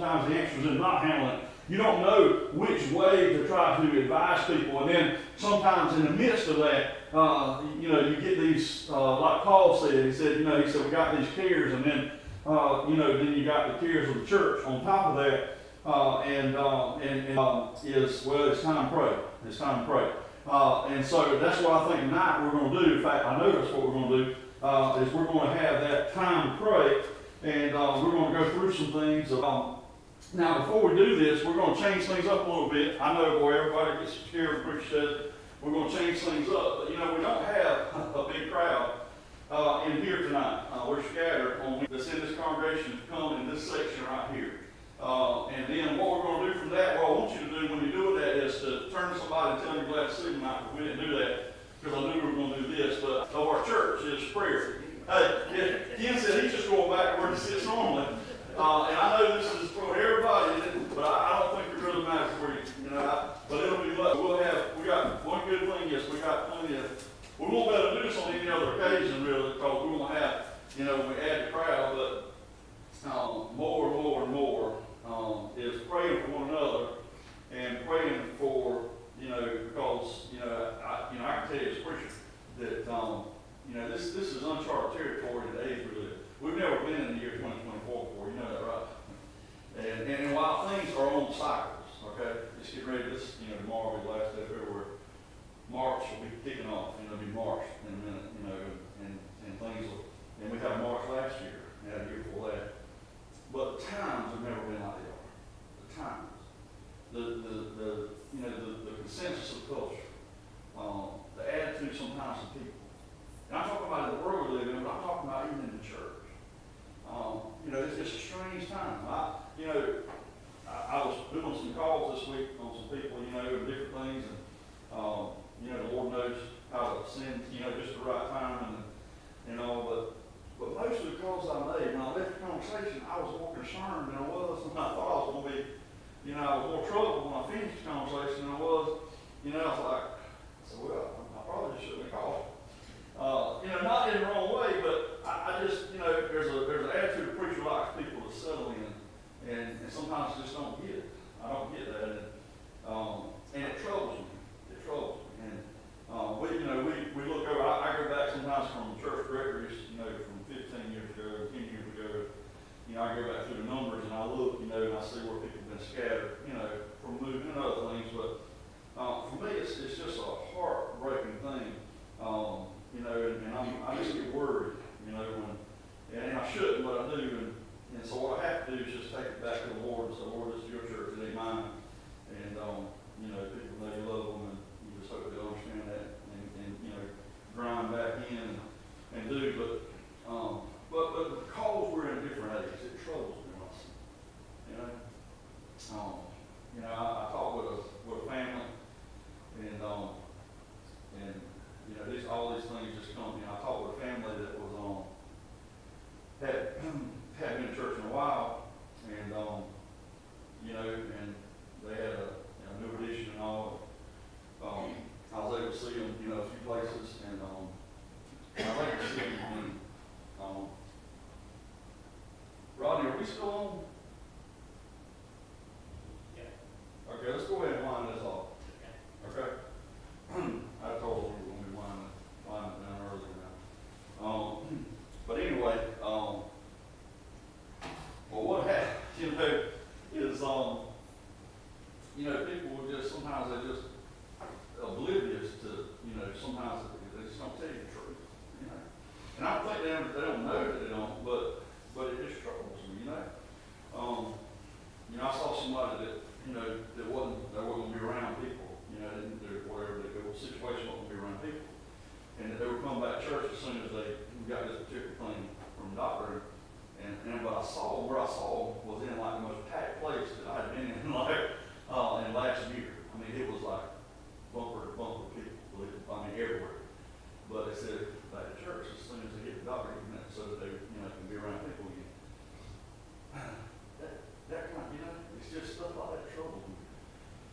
sometimes the answer is in not handling it. You don't know which way to try to advise people, and then sometimes in the midst of that, you get these, like Paul said, he said, we got these cares, and then, then you got the cares of the church on top of that, it's time to pray. It's time to pray. And so that's what I think tonight we're going to do. In fact, I know that's what we're going to do, is we're going to have that time to pray, and we're going to go through some things. Now, before we do this, we're going to change things up a little bit. I know, boy, everybody gets scared when preacher says we're going to change things up, but we don't have a big crowd in here tonight. We're scattered on that's in this congregation to come in this section right here. And then what we're going to do from that, what I want you to do when you're doing that is to turn to somebody and tell them you're glad to see them tonight. We didn't do that because I knew we were going to do this, but our church is prayer. Hey, Ken said he's just going back where he sits normally. And I know this is for everybody, but I don't think it really matters for you, but it'll be lucky. We got one good thing is we got plenty of, we won't be able to do this on any other occasion really, because we won't have, when we add the crowd, but more and more is praying for one another and praying for, because, I can tell you as a preacher that, this is uncharted territory today, really. We've never been in the year 2024 before, you know that, right? And while things are on cycles, okay, let's get ready. Tomorrow will be the last day of February. March will be kicking off, it'll be March in a minute, and things will, and we had March last year, and a year before that. But the times have never been like they are. The times. The consensus of culture, the attitude sometimes of people. And I'm talking about the world we live in, but I'm talking about even in the church. It's a strange time. I was doing some calls this week on some people, and different things, and the Lord knows how to send, just the right time and all. But most of the calls I made, when I left the conversation, I was more concerned than I was, and I thought I was going to be, I was more troubled when I finished the conversation than I was. I was like, I probably just shouldn't have called. Not in the wrong way, but I just, there's an attitude of preacher likes people to settle in, and sometimes I just don't get it. I don't get that, and it troubles me. It troubles me, and we look over. I go back sometimes from church directories, from 15 years ago, 10 years ago. I go back through the numbers and I look, and I see where people have been scattered, from moving and other things. But for me, it's just a heartbreaking thing. And I just get worried, and I shouldn't, but I do. And so what I have to do is just take it back to the Lord and say, Lord, this is your church, it ain't mine. And, people know you love them, and you just hope they'll understand that and grind back in and do. But because we're in a different age, it troubles me when I see it, I talked with a family, and all these things just come. I talked with a family that was had been in church in a while, and and they had a new addition and all. I was able to see them, a few places, and I was able to see them. Rodney, are we still on? Yeah. Okay, let's go ahead and line this off. Okay. I told them we were going to be lining it down earlier now. But anyway, what happened, is, people will just, sometimes they're just oblivious to, sometimes they just don't tell you the truth, And I don't think they don't know that they don't, but it just troubles me, I saw somebody that, they weren't going to be around people, whatever the situation wasn't going to be around people. And they would come back to church as soon as they got this particular thing from the doctor. But where I saw them was in like the most packed